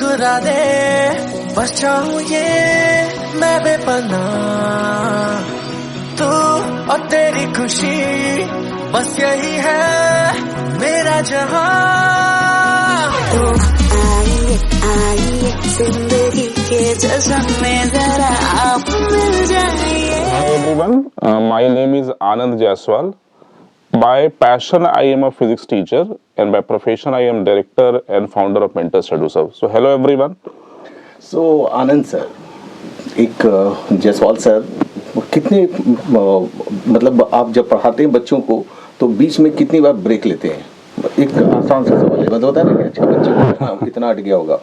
मुस्कुरा दे, बस चाहूं ये मैं बेपना, तू और तेरी खुशी बस यही है मेरा जहां। तो आइए आइए जिंदगी के जश्न में जरा आप मिल जाइए। Hi everyone, my name is Anand Jaiswal. By passion I am a physics teacher and by profession I am director and founder of Mentor Seducer. So hello everyone. So Anand sir, एक Jaiswal sir, कितने मतलब आप जब पढ़ाते हैं बच्चों को तो बीच में कितनी बार ब्रेक लेते हैं? एक आसान सा सवाल है, मतलब होता है ना कि अच्छा बच्चे को कितना अट गया होगा,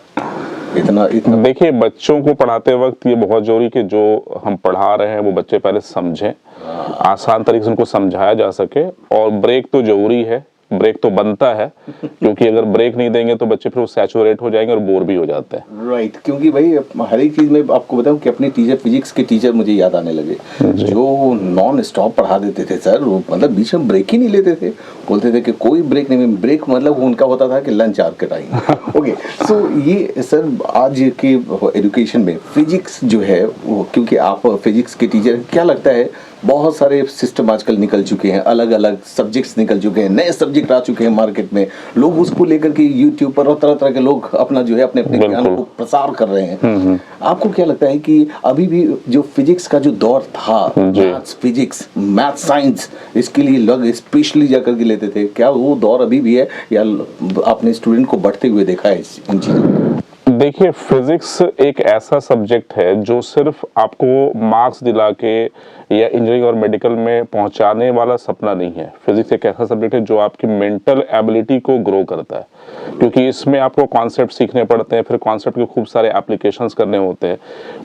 इतना देखिए, बच्चों को पढ़ाते वक्त ये बहुत जरूरी कि जो हम पढ़ा रहे हैं वो बच्चे पहले समझें, आसान तरीके से उनको समझाया जा सके। और ब्रेक तो जरूरी है, ब्रेक तो बनता है, क्योंकि अगर ब्रेक नहीं देंगे तो बच्चे फिर वो सैचुरेट हो जाएंगे और बोर भी हो जाते हैं। राइट, क्योंकि भाई हर एक चीज में आपको बताऊं कि अपने टीचर, फिजिक्स के टीचर मुझे याद आने लगे जो नॉन स्टॉप पढ़ा देते थे सर, मतलब बीच में ब्रेक ही नहीं लेते थे, बोलते थे कि कोई ब्रेक नहीं। ब्रेक मतलब उनका होता था कि लंच आवर का टाइम। ओके, सो ये सर आज के एजुकेशन में फिजिक्स जो है वो, क्योंकि आप फिजिक्स के टीचर, क्या लगता है बहुत सारे सिस्टम आजकल निकल चुके हैं, अलग अलग सब्जेक्ट्स निकल चुके हैं, नए सब्जेक्ट आ चुके हैं मार्केट में, लोग उसको लेकर के यूट्यूब पर और तरह तरह के लोग अपना जो है अपने अपने ज्ञान को प्रसार कर रहे हैं। आपको क्या लगता है कि अभी भी जो फिजिक्स का जो दौर था, मैथ्स फिजिक्स, मैथ साइंस, इसके लिए लोग स्पेशली जाकर के लेते थे, क्या वो दौर अभी भी है या आपने स्टूडेंट को बढ़ते हुए देखा है इन चीजों को? देखिए, फिजिक्स एक ऐसा सब्जेक्ट है जो सिर्फ आपको मार्क्स दिला के या इंजीनियरिंग और मेडिकल में पहुंचाने वाला सपना नहीं है। फिजिक्स एक ऐसा सब्जेक्ट है जो आपकी मेंटल एबिलिटी को ग्रो करता है, क्योंकि इसमें आपको कॉन्सेप्ट सीखने पड़ते हैं, फिर कॉन्सेप्ट के खूब सारे एप्लीकेशंस करने होते हैं।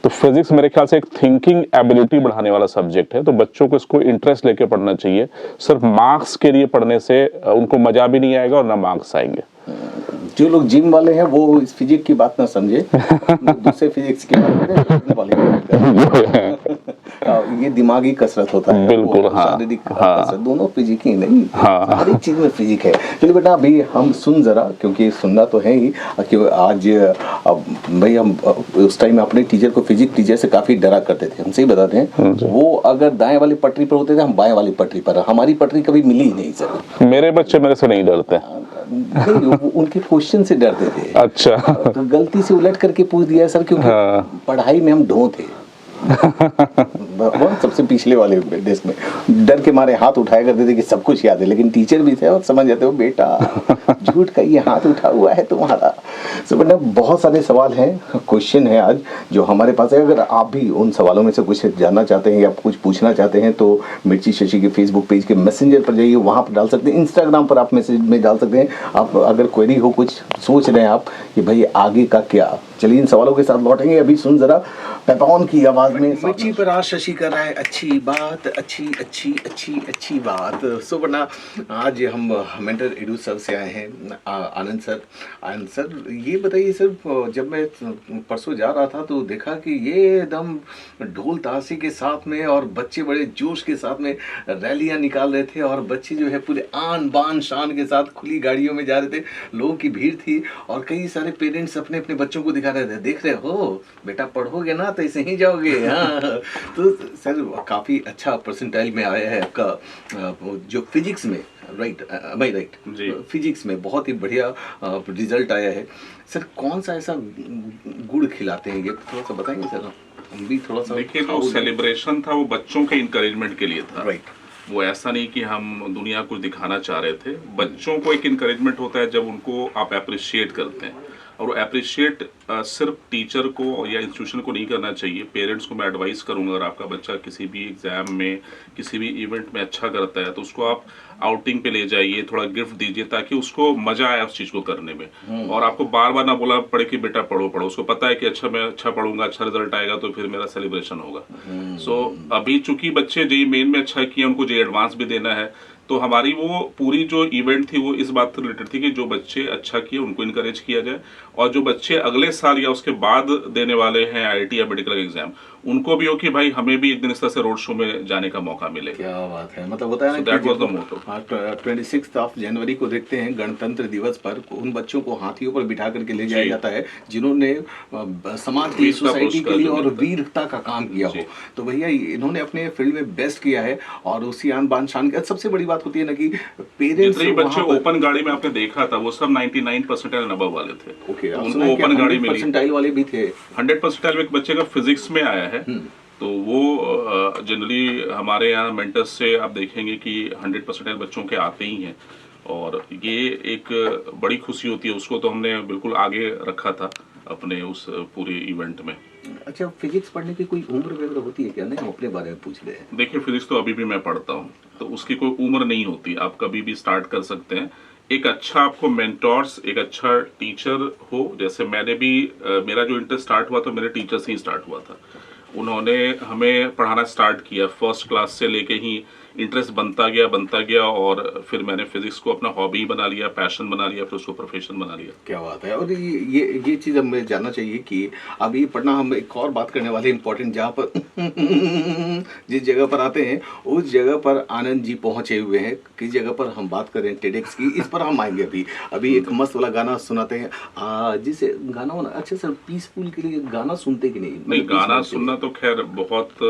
तो फिजिक्स मेरे ख्याल से एक थिंकिंग एबिलिटी बढ़ाने वाला सब्जेक्ट है, तो बच्चों को इसको इंटरेस्ट लेके पढ़ना चाहिए। सिर्फ मार्क्स के लिए पढ़ने से उनको मजा भी नहीं आएगा और ना मार्क्स आएंगे। जो लोग जिम वाले हैं वो इस फिजिक्स की बात ना समझे, दूसरे फिजिक्स की ये दिमागी कसरत होता है, बिल्कुल, हाँ, शारीरिक हाँ, कसरत, दोनों फिजिक ही नहीं, हाँ, हर एक चीज में फिजिक है। चलिए बेटा, अभी हम सुन जरा, क्योंकि सुनना तो है ही कि आज भाई हम उस टाइम अपने टीचर को, फिजिक्स टीचर से काफी डरा करते थे, हम सही बताते हैं। वो अगर दाएं वाली पटरी पर होते थे, हम बाएं वाली पटरी पर, हमारी पटरी कभी मिली ही नहीं सर। मेरे बच्चे मेरे से नहीं डरते। नहीं, उनके क्वेश्चन से डरते थे। अच्छा, तो गलती से उलट करके पूछ दिया सर, क्योंकि पढ़ाई में हम ढों थे। सबसे पिछले वाले डेस्क में डर के मारे हाथ उठाया करते थे कि सब कुछ याद है, लेकिन टीचर भी थे और समझ जाते हो बेटा झूठ का ये हाथ उठा हुआ है तुम्हारा। सो बेटा, बहुत सारे सवाल हैं, क्वेश्चन है आज जो हमारे पास है। अगर आप भी उन सवालों में से कुछ जानना चाहते हैं या कुछ पूछना चाहते हैं तो मिर्ची शशि के फेसबुक पेज के मैसेंजर पर जाइए, वहाँ पर डाल सकते हैं, इंस्टाग्राम पर आप मैसेज में डाल सकते हैं। आप अगर क्वेरी हो, कुछ सोच रहे हैं आप कि भाई आगे का क्या, चलिए इन सवालों के साथ लौटेंगे। अभी सुन जरा पेपॉन की आवाज में। मिर्ची पर आज शशि कर रहा है अच्छी बात, अच्छी अच्छी अच्छी अच्छी बात। सो वरना आज हम मेंटर एडू सर से आए हैं, आनंद सर। आनंद सर, ये बताइए सर, जब मैं परसों जा रहा था तो देखा कि ये एकदम ढोल ताशे के साथ में और बच्चे बड़े जोश के साथ में रैलियां निकाल रहे थे, और बच्चे जो है पूरे आन बान शान के साथ खुली गाड़ियों में जा रहे थे, लोगों की भीड़ थी और कई सारे पेरेंट्स अपने अपने बच्चों को दिखा रहे थे, देख रहे हो बेटा पढ़ोगे ना तो ऐसे ही जाओगे। हाँ, तो सर काफी अच्छा परसेंटाइल में आया है आपका जो फिजिक्स में, राइट भाई, राइट जी, फिजिक्स में बहुत ही बढ़िया रिजल्ट आया है। सर कौन सा ऐसा गुड़ खिलाते हैं, ये थोड़ा सा बताएंगे सर? हम भी थोड़ा सा। देखिए, जो सेलिब्रेशन था वो बच्चों के इनकरेजमेंट के लिए था, राइट। वो ऐसा नहीं कि हम दुनिया को दिखाना चाह रहे थे। बच्चों को एक इनकरेजमेंट होता है जब उनको आप अप्रिशिएट करते हैं, और वो अप्रिशिएट सिर्फ टीचर को या इंस्टीट्यूशन को नहीं करना चाहिए। पेरेंट्स को मैं एडवाइस करूंगा, अगर आपका बच्चा किसी भी एग्जाम में, किसी भी इवेंट में अच्छा करता है तो उसको आप आउटिंग पे ले जाइए, थोड़ा गिफ्ट दीजिए ताकि उसको मजा आए उस चीज को करने में। और आपको बार बार ना बोला पड़े कि बेटा पढ़ो पढ़ो, उसको पता है कि अच्छा मैं अच्छा पढ़ूंगा, अच्छा रिजल्ट आएगा तो फिर मेरा सेलिब्रेशन होगा। सो अभी चूंकि बच्चे जेईई मेन में अच्छा किए, उनको जेईई एडवांस भी देना है, तो हमारी वो पूरी जो इवेंट थी वो इस बात से रिलेटेड थी कि जो बच्चे अच्छा किए उनको इनकरेज किया जाए, और जो बच्चे अगले साल या उसके बाद देने वाले हैं आईआईटी या मेडिकल एग्जाम, उनको भी हो कि भाई हमें भी एक दिन इस तरह से रोड शो में जाने का मौका मिले। क्या बात है, मतलब होता है ना So that was the motto. 26 जनवरी को देखते हैं गणतंत्र दिवस पर उन बच्चों को हाथियों पर बिठा करके ले जाया जाता है जिन्होंने समाज की, वीरता सोसाइटी के पुरस्कार लिए जो और मिलता है। वीरता का काम किया हो। जी। तो भैया इन्होंने अपने फील्ड में बेस्ट किया है और उसी आन बान शान के सबसे बड़ी बात होती है ना कि पेरेंट्स जितने भी बच्चे ओपन गाड़ी में आपने देखा था वो सब 99% अबव वाले थे। ओके, उनको ओपन गाड़ी मिली। परसेंटाइल वाले भी थे। 100% एक बच्चे का फिजिक्स में आया है, तो वो जनरली हमारे यहाँ मेंटर्स से आप देखेंगे कि 100% बच्चों के आते ही हैं, और ये एक बड़ी खुशी होती है। उसको तो हमने बिल्कुल आगे रखा था अपने उस पूरे इवेंट में। अच्छा, फिजिक्स पढ़ने की कोई उम्र वगैरह होती है क्या? नहीं, हम अपने बारे में पूछ रहे हैं। देखिए, फिजिक्स तो अभी भी मैं पढ़ता हूँ, तो उसकी कोई उम्र नहीं होती, आप कभी भी स्टार्ट कर सकते हैं। एक अच्छा आपको मेंटोर्स, एक अच्छा टीचर हो, जैसे मैंने भी मेरा जो इंटरेस्ट स्टार्ट हुआ तो मेरे टीचर से ही स्टार्ट हुआ था। उन्होंने हमें पढ़ाना स्टार्ट किया, फर्स्ट क्लास से लेके ही इंटरेस्ट बनता गया, और फिर मैंने फिजिक्स को अपना हॉबी बना लिया, पैशन बना लिया, फिर उसको प्रोफेशन बना लिया। क्या बात है। और ये चीज़ हमें जानना चाहिए कि अब ये पढ़ना, हम एक और बात करने वाले इंपॉर्टेंट, जहाँ पर जिस जगह पर आते हैं उस जगह पर आनंद जी पहुंचे हुए हैं। किस जगह पर हम बात करें टेडेक्स की, इस पर हम आएंगे। अभी एक मस्त वाला गाना सुनाते हैं, जिसे गाना होना। अच्छा सर, पीसफुल के लिए गाना सुनते कि नहीं? नहीं, गाना सुनना तो खैर बहुत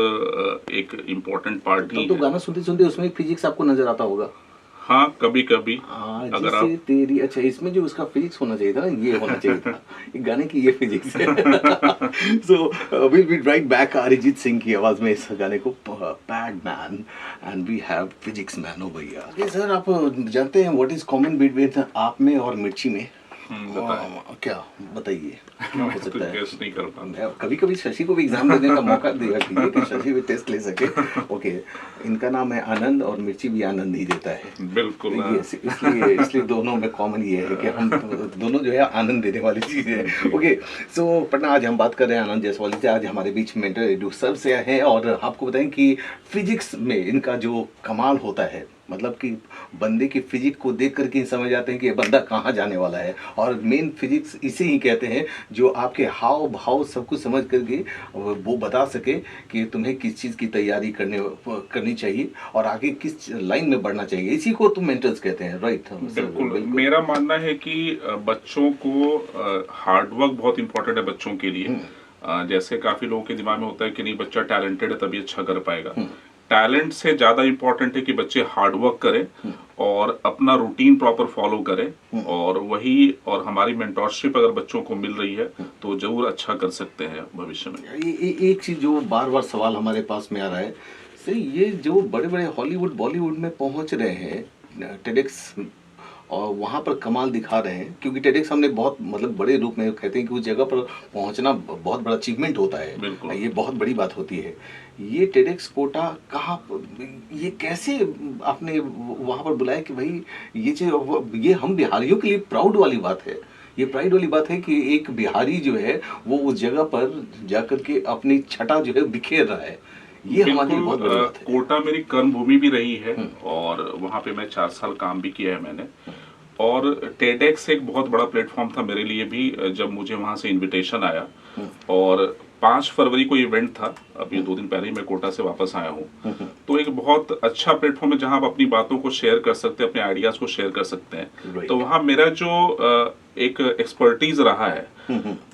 एक इम्पोर्टेंट पार्ट ही तो है। गाना सुनते सुनते उसमें फिजिक्स आपको नजर आता होगा। हाँ, कभी कभी अगर जिससे आप तेरी, अच्छा, इसमें जो उसका फिजिक्स होना चाहिए था ना, ये होना चाहिए था। ये गाने की ये फिजिक्स है। So will be right back Arijit Singh की आवाज में इस गाने को, pad man and we have physics man. ओ भैया, ये सर आप जानते हैं व्हाट इज कॉमन बिटवीन आप में और मिर्ची में? क्या बताइए, क्या हो सकता है? टेस्ट नहीं कर पाता। कभी कभी शशि को भी एग्जाम देने का मौका दिया कीजिए कि शशि भी टेस्ट ले सके। ओके, इनका नाम है आनंद और मिर्ची भी आनंद ही देता है। बिल्कुल। इसलिए दोनों में कॉमन ये है कि हम दोनों जो है आनंद देने वाली चीज़ है। ओके, सो पटना, आज हम बात कर रहे हैं आनंद जायसवाल से। आज हमारे बीच मेंटर एडू सर से हैं, और आपको बताएं कि फिजिक्स में इनका जो कमाल होता है, मतलब कि बंदे की फिजिक्स को देख करके समझ जाते हैं कि ये बंदा कहाँ जाने वाला है। और मेन फिजिक्स इसे ही कहते हैं जो आपके हाव भाव सब कुछ समझ करके वो बता सके कि तुम्हें किस चीज़ की तैयारी करनी चाहिए और आगे किस लाइन में बढ़ना चाहिए। इसी को तुम मेंटर्स कहते हैं, राइट? बिल्कुल। मेरा मानना है कि बच्चों को हार्डवर्क बहुत इंपॉर्टेंट है बच्चों के लिए। जैसे काफी लोगों के दिमाग में होता है कि नहीं, बच्चा टैलेंटेड है तभी अच्छा कर पाएगा। टैलेंट से ज्यादा इंपॉर्टेंट है कि बच्चे हार्डवर्क करें और अपना रूटीन प्रॉपर फॉलो करें, और हमारी मेंटोरशिप अगर बच्चों को मिल रही है तो जरूर अच्छा कर सकते हैं भविष्य में। एक चीज जो बार बार सवाल हमारे पास में आ रहा है, सही, ये जो बड़े बड़े हॉलीवुड बॉलीवुड में पहुंच रहे हैं टेडेक्स और वहाँ पर कमाल दिखा रहे हैं, क्योंकि टेडेक्स हमने बहुत, मतलब बड़े रूप में कहते हैं कि उस जगह पर पहुँचना बहुत बड़ा अचीवमेंट होता है, ये बहुत बड़ी बात होती है। ये टेडेक्स कोटा कहाँ, ये कैसे आपने वहाँ पर बुलाया कि भाई ये हम बिहारियों के लिए प्राउड वाली बात है। ये प्राइड वाली बात है कि एक बिहारी जो है वो उस जगह पर जाकर के अपनी छटा जो है बिखेर रहा है। ये हमारी बहुत बड़ी बात है। कोटा मेरी कर्म भूमि भी रही है और वहाँ पे मैं 4 साल काम भी किया है मैंने। और टेडेक्स एक बहुत बड़ा प्लेटफॉर्म था मेरे लिए भी, जब मुझे वहाँ से इनविटेशन आया। और 5 फरवरी को इवेंट था, अब ये 2 दिन पहले ही मैं कोटा से वापस आया हूँ। तो एक बहुत अच्छा प्लेटफॉर्म है जहाँ आप अपनी बातों को शेयर कर सकते हैं, अपने आइडियाज को शेयर कर सकते हैं। तो वहाँ मेरा जो एक एक्सपर्टीज रहा है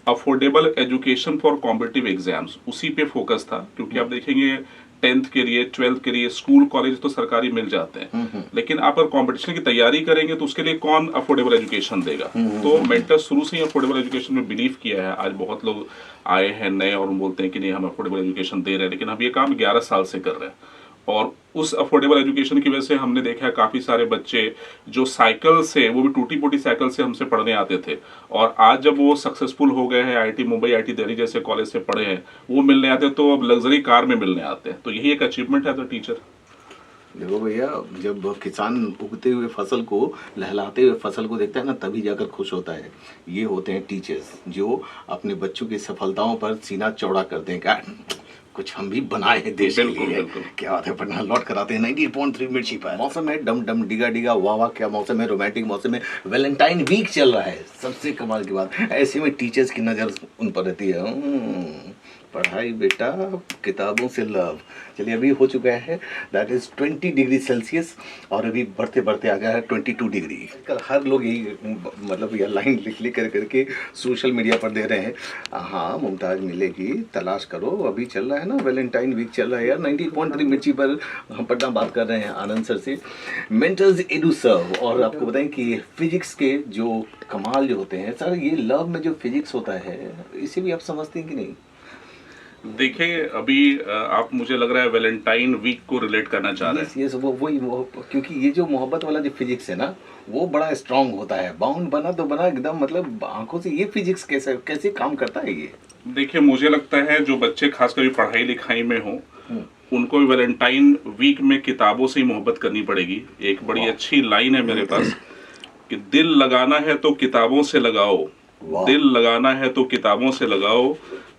affordable education for competitive exams, उसी पे फोकस था। क्योंकि आप देखेंगे 10th के लिए, 12th के लिए स्कूल कॉलेज तो सरकारी मिल जाते हैं, लेकिन आप अगर कॉम्पिटिशन की तैयारी करेंगे तो उसके लिए कौन अफोर्डेबल एजुकेशन देगा। तो मेंटर शुरू से ही अफोर्डेबल एजुकेशन में बिलीव किया है। आज बहुत लोग आए हैं नए और बोलते हैं कि नहीं, हम अफोर्डेबल एजुकेशन दे रहे हैं, लेकिन हम ये काम 11 साल से कर रहे हैं। और उस अफोर्डेबल एजुकेशन की वजह से हमने देखा है काफ़ी सारे बच्चे जो साइकिल से, वो भी टूटी फूटी साइकिल से हमसे पढ़ने आते थे, और आज जब वो सक्सेसफुल हो गए हैं, IIT मुंबई, IIT दिल्ली जैसे कॉलेज से पढ़े हैं, वो मिलने आते हैं तो अब लग्जरी कार में मिलने आते हैं। तो यही एक अचीवमेंट है एज अ टीचर। देखो भैया, जब किसान उगते हुए फसल को, लहलाते हुए फसल को देखता है ना, तभी जाकर खुश होता है। ये होते हैं टीचर्स जो अपने बच्चों की सफलताओं पर सीना चौड़ा करते हैं। क्या कुछ हम भी बनाए हैं देश के बिल्कुल, लिए। बिल्कुल। क्या बात है, पटना लौट कर आते हैं 98.3 मिर्ची पर। मौसम है डम डम डिगा डिगा, वाह वाह क्या मौसम है, रोमांटिक मौसम है, वैलेंटाइन वीक चल रहा है। सबसे कमाल की बात, ऐसे में टीचर्स की नज़र उन पर रहती है। पढ़ाई बेटा, किताबों से लव। चलिए अभी हो चुका है दैट इज 20 डिग्री सेल्सियस और अभी बढ़ते बढ़ते आ गया है 22 डिग्री। कल हर लोग यही मतलब यह लाइन लिख लिख कर करके सोशल मीडिया पर दे रहे हैं, हाँ मुमताज़ मिलेगी, तलाश करो। अभी चल रहा है ना वैलेंटाइन वीक चल रहा है यार। 90.3 मिर्ची पर हम पटना बात कर रहे हैं आनंद सर से, मेंटर्स एडू सर्व। और आपको बताएं कि फिजिक्स के जो कमाल जो होते हैं सर, ये लव में जो फिजिक्स होता है इसे भी आप समझते हैं कि नहीं? देखिए अभी आप, मुझे लग रहा है वैलेंटाइन वीक को रिलेट करना चाह रहे हैं। यस वो क्योंकि ये जो मोहब्बत वाला जो फिजिक्स है ना, वो बड़ा स्ट्रांग होता है। बाउंड बना तो बना एकदम, मतलब आंखों से। ये फिजिक्स कैसे कैसे काम करता है ये? देखिए मुझे लगता है जो बच्चे खासकर पढ़ाई लिखाई में हों, उनको भी वैलेंटाइन वीक में किताबों से ही मोहब्बत करनी पड़ेगी। एक बड़ी अच्छी लाइन है मेरे पास कि दिल लगाना है तो किताबों से लगाओ, दिल लगाना है तो किताबों से लगाओ,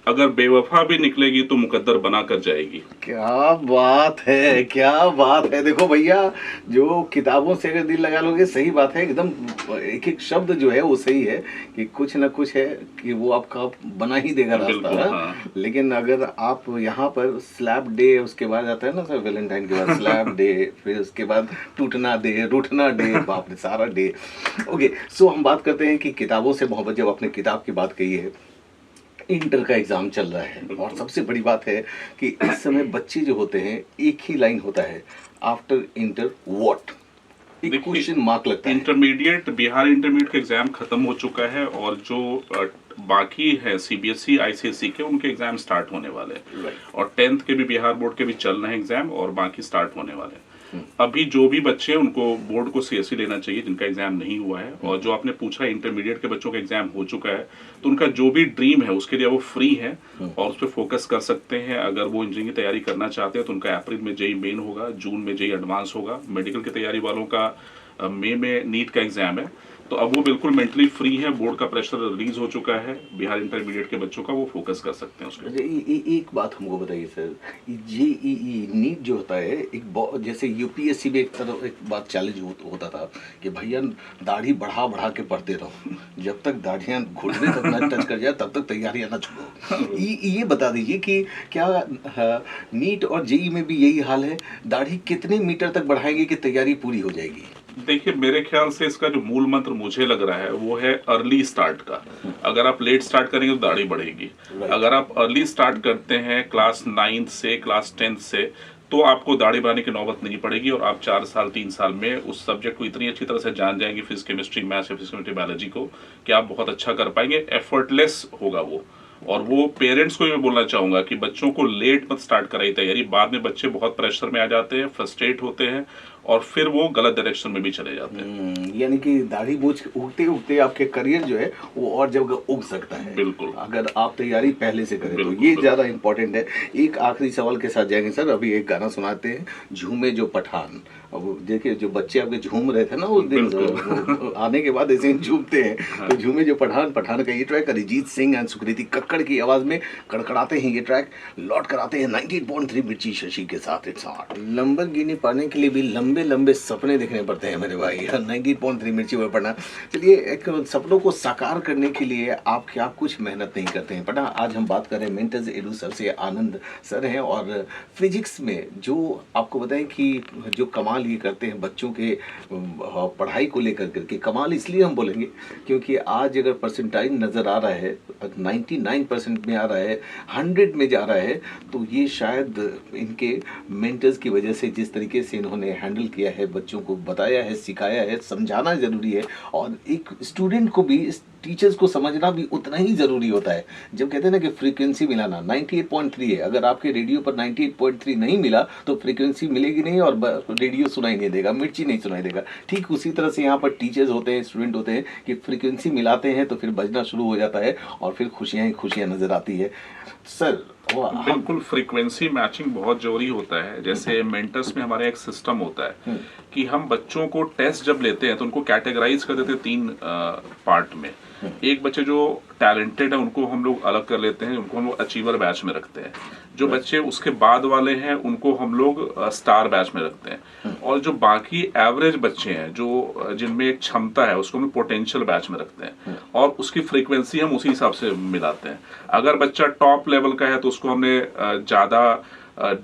अगर बेवफा भी निकलेगी तो मुकद्दर बना कर जाएगी। क्या बात है, क्या बात है। देखो भैया, जो किताबों से अगर दिल लगा लोगे, सही बात है एकदम। एक एक शब्द जो है वो सही है कि कुछ ना कुछ है कि वो आपका बना ही देगा रास्ता। हाँ। लेकिन अगर आप यहाँ पर स्लैप डे, उसके बाद आता है ना सर वैलेंटाइन के बाद स्लैप डे, फिर उसके बाद टूटना डे, रूठना डे, बाप रे सारा डे। ओके, सो हम बात करते हैं कि किताबों से मोहब्बत। जब आपने किताब की बात कही है, इंटर का एग्जाम चल रहा है और सबसे बड़ी बात है कि इस समय बच्चे जो होते हैं, एक ही लाइन होता है, आफ्टर इंटर व्हाट, एक क्वेश्चन मार्क लगता है। इंटरमीडिएट, बिहार इंटरमीडिएट का एग्जाम खत्म हो चुका है और जो बाकी है सीबीएसई आईसीएसई के, उनके एग्जाम स्टार्ट होने वाले हैं। और 10th के भी बिहार बोर्ड के भी चल रहे हैं एग्जाम और बाकी स्टार्ट होने वाले हैं। अभी जो भी बच्चे हैं उनको बोर्ड को सीएसई लेना चाहिए जिनका एग्जाम नहीं हुआ है। और जो आपने पूछा इंटरमीडिएट के बच्चों का एग्जाम हो चुका है, तो उनका जो भी ड्रीम है उसके लिए वो फ्री है और उस पर फोकस कर सकते हैं। अगर वो इंजीनियरिंग की तैयारी करना चाहते हैं तो उनका अप्रैल में जेई मेन होगा, जून में जेई एडवांस होगा। मेडिकल की तैयारी वालों का मई में नीट का एग्जाम है। तो अब वो बिल्कुल मेंटली फ्री है, बोर्ड का प्रेशर रिलीज हो चुका है। बिहार इंटरमीडिएट के बच्चों का वो फोकस कर सकते हैं उस पर। एक बात हमको बताइए सर, जेईई नीट जो होता है, एक जैसे यूपीएससी में एक तरह एक बात चैलेंज होता था कि भैया दाढ़ी बढ़ा बढ़ा के पढ़ते रहो, जब तक दाढ़ियाँ घुटने तक न टच कर जाए तब तक तैयारियाँ न छोड़ो। ये बता दीजिए कि क्या नीट और जेईई में भी यही हाल है? दाढ़ी कितने मीटर तक बढ़ाएंगे कि तैयारी पूरी हो जाएगी? देखिए मेरे ख्याल से इसका जो मूल मंत्र मुझे लग रहा है वो है अर्ली स्टार्ट का। अगर आप लेट स्टार्ट करेंगे तो दाढ़ी बढ़ेगी। अगर आप अर्ली स्टार्ट करते हैं क्लास 9 से क्लास 10 से, तो आपको दाढ़ी बढ़ाने की नौबत नहीं पड़ेगी और आप 4 साल 3 साल में उस सब्जेक्ट को इतनी अच्छी तरह से जान जाएंगे, फिजिक्स केमिस्ट्री मैथ्स या फिजिक्स केमिस्ट्री बायोलॉजी को, कि आप बहुत अच्छा कर पाएंगे। एफर्टलेस होगा वो। और वो पेरेंट्स को भी मैं बोलना चाहूंगा कि बच्चों को लेट मत स्टार्ट कराइए तैयारी। बाद में बच्चे बहुत प्रेशर में आ जाते हैं, फ्रस्ट्रेट होते हैं और फिर वो गलत डायरेक्शन में भी चले जाते हैं। यानी कि दाढ़ी मूंछ उगते उगते आपके करियर जो है वो और जगह उग सकता है। बिल्कुल, अगर आप तैयारी पहले से करें तो बिल्कुल, ये ज्यादा इंपॉर्टेंट है। एक आखिरी सवाल के साथ जाएंगे सर। अभी एक गाना सुनाते हैं, झूमे जो पठान। अब देखिए जो बच्चे आपके झूम रहे थे ना उस दिन, आने के बाद ऐसे ही झूमते हैं। तो झूमे जो पठान, पठान का ये ट्रैक अरिजीत सिंह एंड सुकृति कक्कड़ की आवाज में कड़कड़ाते हैं ये ट्रैक। लौट कर आते हैं 98.3 मिर्ची शशि के साथ। It's hot. लंबरगिनी पाने के लिए भी लंबे लंबे सपने देखने पड़ते हैं मेरे भाई। 98.3 मिर्ची में पढ़ना। चलिए, एक सपनों को साकार करने के लिए आप क्या कुछ मेहनत नहीं करते हैं? पढ़ना। आज हम बात कर रहे हैं मेंटर्स एडू सर से, आनंद सर हैं। और फिजिक्स में जो आपको बताएं कि जो कमाल ये करते हैं बच्चों के पढ़ाई को लेकर करके, कमाल इसलिए हम बोलेंगे क्योंकि आज अगर परसेंटाइल नज़र आ रहा है 99% में आ रहा है, 100 में जा रहा है, तो ये शायद इनके मेंटर्स की वजह से, जिस तरीके से इन्होंने हैंडल किया है, बच्चों को बताया है, सिखाया है। समझाना ज़रूरी है और एक स्टूडेंट को भी, इस टीचर्स को समझना भी उतना ही ज़रूरी होता है। जब कहते हैं ना कि फ्रीक्वेंसी मिलाना 98.3 है, अगर आपके रेडियो पर 98.3 नहीं मिला तो फ्रीक्वेंसी मिलेगी नहीं और रेडियो सुनाई नहीं देगा, मिर्ची नहीं सुनाई देगा। ठीक उसी तरह से यहाँ पर टीचर्स होते हैं, स्टूडेंट होते हैं कि फ्रीक्वेंसी मिलाते हैं तो फिर बजना शुरू हो जाता है और फिर खुशियाँ ही खुशियाँ नज़र आती है। सर बिल्कुल, फ्रीक्वेंसी मैचिंग बहुत जरूरी होता है। जैसे मेंटर्स में हमारे एक सिस्टम होता है कि हम बच्चों को टेस्ट जब लेते हैं तो उनको कैटेगराइज कर देते हैं 3 पार्ट में। एक बच्चे जो टैलेंटेड है उनको हम लोग अलग कर लेते हैं, उनको हम लोग अचीवर बैच में रखते हैं। जो बच्चे उसके बाद वाले हैं उनको हम लोग स्टार बैच में रखते हैं, और जो बाकी एवरेज बच्चे हैं जो जिनमें एक क्षमता है उसको हम पोटेंशियल बैच में रखते हैं, और उसकी फ्रीक्वेंसी हम उसी हिसाब से मिलाते हैं। अगर बच्चा टॉप लेवल का है तो उसको हमने ज़्यादा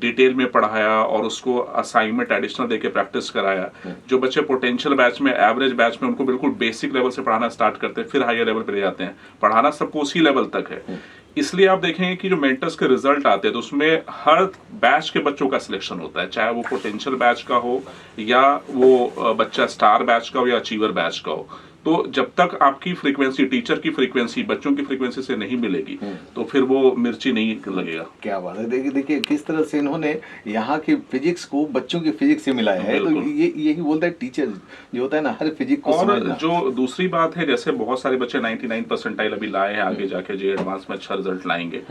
डिटेल में पढ़ाया और उसको असाइनमेंट एडिशनल देके प्रैक्टिस कराया। जो बच्चे पोटेंशियल बैच में, एवरेज बैच में, उनको बिल्कुल बेसिक लेवल से पढ़ाना स्टार्ट करते हैं, फिर हायर लेवल पे ले जाते हैं। पढ़ाना सबको उसी लेवल तक है। इसलिए आप देखेंगे कि जो मेंटर्स के रिजल्ट आते हैं तो उसमें हर बैच के बच्चों का सिलेक्शन होता है, चाहे वो पोटेंशियल बैच का हो या वो बच्चा स्टार बैच का हो या अचीवर बैच का हो। तो जब तक आपकी फ्रीक्वेंसी, टीचर की फ्रीक्वेंसी बच्चों की फ्रीक्वेंसी से नहीं मिलेगी तो फिर वो मिर्ची नहीं लगेगा। क्या बात है। देखिए किस तरह से इन्होंने यहाँ की फिजिक्स को बच्चों की फिजिक्स से मिलाया है। तो ये यही बोलता है टीचर जो होता है ना, हर फिजिक्स को समझना। और जो दूसरी बात है, जैसे बहुत सारे बच्चे 99 परसेंटाइल अभी लाए हैं, आगे जाके जे एडवांस में अच्छा रिजल्ट लाएंगे।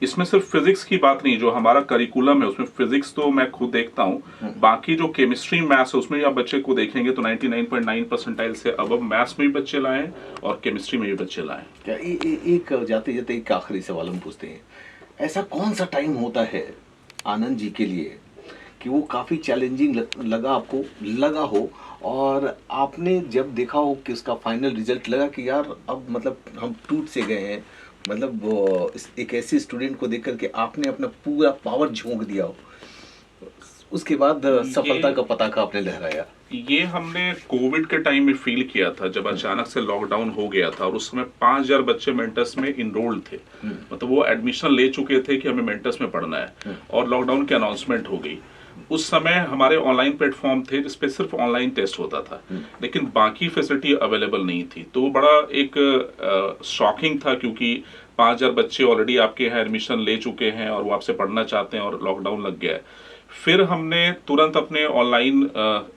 इसमें सिर्फ फिजिक्स की बात नहीं, जो हमारा करिकुलम है उसमें फिजिक्स तो मैं खुद देखता हूँ, बाकी जो केमिस्ट्री मैथ्स है उसमें भी आप बच्चे को देखेंगे तो 99.9 परसेंटाइल से अब मैथ्स में भी बच्चे लाए और केमिस्ट्री में भी बच्चे लाए। क्या एक जाते जाते एक आखिरी सवाल हम पूछते हैं, ऐसा कौन सा टाइम होता है आनंद जी के लिए कि वो काफी चैलेंजिंग लगा, आपको लगा हो, और आपने जब देखा हो कि उसका फाइनल रिजल्ट लगा कि यार अब मतलब हम टूट से गए हैं, मतलब एक ऐसे स्टूडेंट को देख करके आपने अपना पूरा पावर झोंक दिया हो, उसके बाद सफलता का पताका आपने लहराया? ये हमने कोविड के टाइम में फील किया था, जब अचानक से लॉकडाउन हो गया था और उस समय 5000 बच्चे मेंटर्स में इनरोल्ड थे। मतलब वो एडमिशन ले चुके थे कि हमें मेंटर्स में पढ़ना है, और लॉकडाउन की अनाउंसमेंट हो गई। उस समय हमारे ऑनलाइन प्लेटफॉर्म थे जिसपे सिर्फ ऑनलाइन टेस्ट होता था, लेकिन बाकी फैसिलिटी अवेलेबल नहीं थी। तो वो बड़ा एक शॉकिंग था, क्योंकि 5000 बच्चे ऑलरेडी आपके यहाँ एडमिशन ले चुके हैं और वो आपसे पढ़ना चाहते हैं और लॉकडाउन लग गया है। फिर हमने तुरंत अपने ऑनलाइन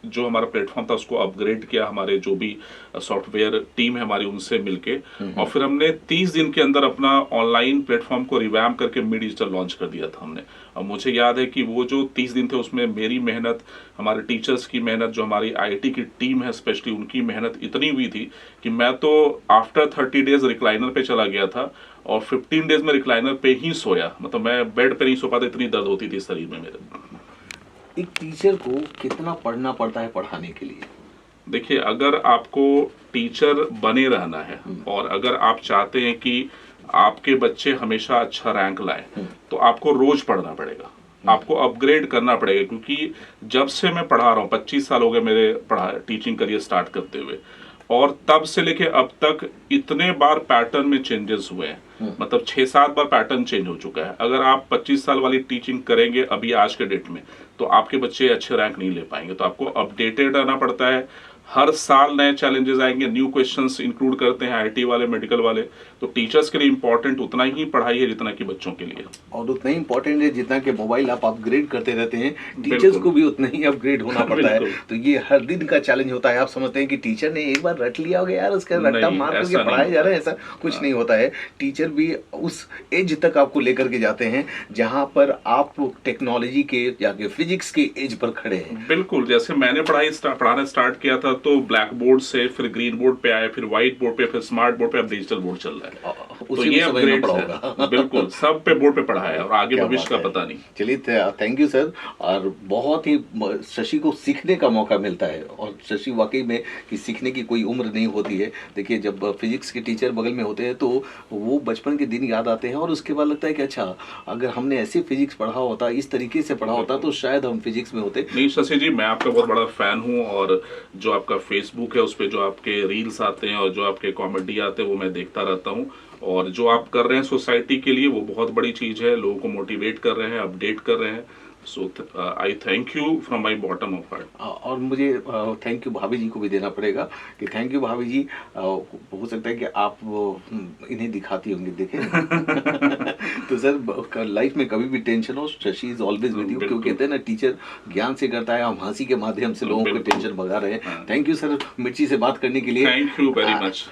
जो हमारा प्लेटफॉर्म था उसको अपग्रेड किया, हमारे जो भी सॉफ्टवेयर टीम है हमारी उनसे मिलके, और फिर हमने 30 दिन के अंदर अपना ऑनलाइन प्लेटफॉर्म को रिवैम्प करके मी डिजिटल लॉन्च कर दिया था हमने। और मुझे याद है कि वो जो 30 दिन थे उसमें मेरी मेहनत, हमारे टीचर्स की मेहनत, जो हमारी आईटी की टीम है स्पेशली उनकी मेहनत इतनी हुई थी कि मैं तो आफ्टर 30 डेज रिक्लाइनर पे चला गया था और 15 डेज में रिक्लाइनर पे ही सोया। मतलब मैं बेड पे नहीं सो पाता, इतनी दर्द होती थी शरीर में मेरे। एक टीचर को कितना पढ़ना पड़ता है पढ़ाने के लिए? देखिए, अगर आपको टीचर बने रहना है और अगर आप चाहते हैं कि आपके बच्चे हमेशा अच्छा रैंक लाएं, तो आपको रोज पढ़ना पड़ेगा, आपको अपग्रेड करना पड़ेगा। क्योंकि जब से मैं पढ़ा रहा हूँ, 25 साल हो गए मेरे टीचिंग करियर स्टार्ट करते हुए, और तब से लेके अब तक इतने बार पैटर्न में चेंजेस हुए हैं। मतलब 6-7 बार पैटर्न चेंज हो चुका है। अगर आप 25 साल वाली टीचिंग करेंगे अभी आज के डेट में, तो आपके बच्चे अच्छे रैंक नहीं ले पाएंगे। तो आपको अपडेटेड रहना पड़ता है, हर साल नए चैलेंजेस आएंगे, न्यू क्वेश्चंस इंक्लूड करते हैं आईटी वाले, मेडिकल वाले। तो टीचर्स के लिए इंपॉर्टेंट उतना ही पढ़ाई है जितना कि बच्चों के लिए, और उतना ही इंपॉर्टेंट है जितना कि मोबाइल आप अपग्रेड करते रहते हैं, टीचर्स को भी उतना ही अपग्रेड होना पड़ता है। तो ये हर दिन का चैलेंज होता है। आप समझते हैं कि टीचर ने एक बार रट लिया हो गया यार, उसका रट्टा मार करके पढ़ाया जा रहा है, ऐसा कुछ नहीं होता है। टीचर भी उस एज तक आपको लेकर के जाते हैं जहां पर आप टेक्नोलॉजी के या फिजिक्स के एज पर खड़े हैं। बिल्कुल। जैसे मैंने पढ़ाना स्टार्ट किया था तो ब्लैक बोर्ड से फिर ग्रीन बोर्ड पे आए, फिर व्हाइट बोर्ड पे, फिर स्मार्ट बोर्ड पे, अब डिजिटल बोर्ड चल रहा है। तो ये अपग्रेड है। बिल्कुल, सब पे बोर्ड पे पढ़ा है और आगे भविष्य का पता नहीं। चलिए, थैंक यू सर। और बहुत ही शशि को सीखने का मौका मिलता है, और शशि वाकई में कि सीखने की कोई उम्र नहीं होती है। देखिए, जब फिजिक्स के टीचर बगल में होते हैं तो वो बचपन के दिन याद आते हैं, और उसके बाद लगता है कि अच्छा, अगर हमने ऐसे फिजिक्स पढ़ा होता, इस तरीके से पढ़ा होता, तो शायद हम फिजिक्स में होते। नहीं शशि जी, मैं आपका बहुत बड़ा फैन हूँ, और जो आपका फेसबुक है उस पर जो आपके रील्स आते हैं और जो आपके कॉमेडी आते हैं वो मैं देखता रहता हूँ। और जो आप कर रहे हैं सोसाइटी के लिए वो बहुत बड़ी चीज़ है, लोगों को मोटिवेट कर रहे हैं, अपडेट कर रहे हैं। So I thank you from my bottom of heart. और मुझे थैंक यू भाभी जी को भी देना पड़ेगा कि थैंक यू भाभी जी। हो सकता है कि आप इन्हें दिखाती होंगी, देखें। तो सर, लाइफ में कभी भी टेंशन हो, Shashi is always with you. क्यों कहते हैं ना, टीचर ज्ञान से करता है, हम हंसी के माध्यम से लोगों को टेंशन भगा रहे हैं। थैंक यू सर मिर्ची से बात करने के लिए। Thank you very much.